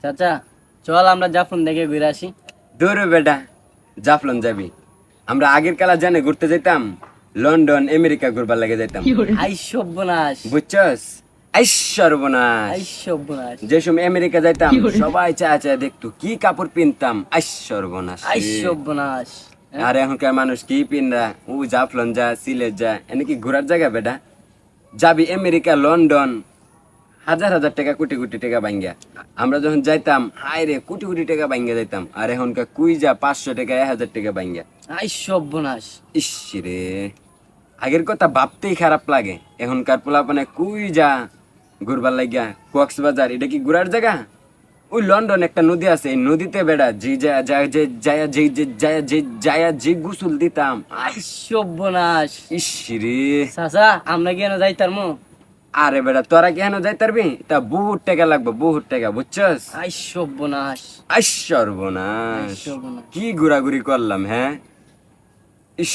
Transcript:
চাচা চল আমরা জাফলং দেখে ঘুরে আসি। দূর বেটা, জাফলং যাবি? আমরা আগের কালা জানে ঘুরতে যেতাম, লন্ডন আমেরিকা ঘুরবার লাগে যেতাম, আই সর্বনাশ, বুঝছস? আই সর্বনাশ। আই সর্বনাশ, যে সময় আমেরিকা যাইতাম সবাই চায় চায় দেখতো কি কাপড় পিনতাম, আই সর্বনাশ আই রে। সর্বনাশ। আর এখনকার মানুষ কি পিনরা, ও জাফলং যা, সিলেট যা, এনে কি ঘোরার জায়গা বেটা? যাবি আমেরিকা লন্ডন, হাজার হাজার টাকা কোটি কোটি টাকা ভাঙ্গা। আমরা যখন যাইতাম হায় রে কোটি কোটি টাকা ভাঙ্গা যাইতাম, আর এখনকার কুই যা 500 টাকা 1000 টাকা ভাঙ্গা। আই সর্বনাশ। ইস রে, আগের কথা ভাবতেই খারাপ লাগে। এখনকার পোলাপানে কুই যা ঘুরবার লাগিয়া, কক্সবাজার এটা কি ঘুরার জায়গা? ওই লন্ডন একটা নদী আছে, এই নদীতে বেড়া যে যায়া যে গোসল দিতাম, আই সর্বনাশ। ইস রে। চাচা আমরা কেন যাইতার মো? আরে বেড়া তোরা কেন যাইতারবি? তা বহুত টাকা লাগবে, বহুত টাকা, বুঝছস? আই সর্বনাশ, আই সর্বনাশ, সর্বনাশ। কি ঘোরাঘুরি করলাম, হ্যাঁ। ইস।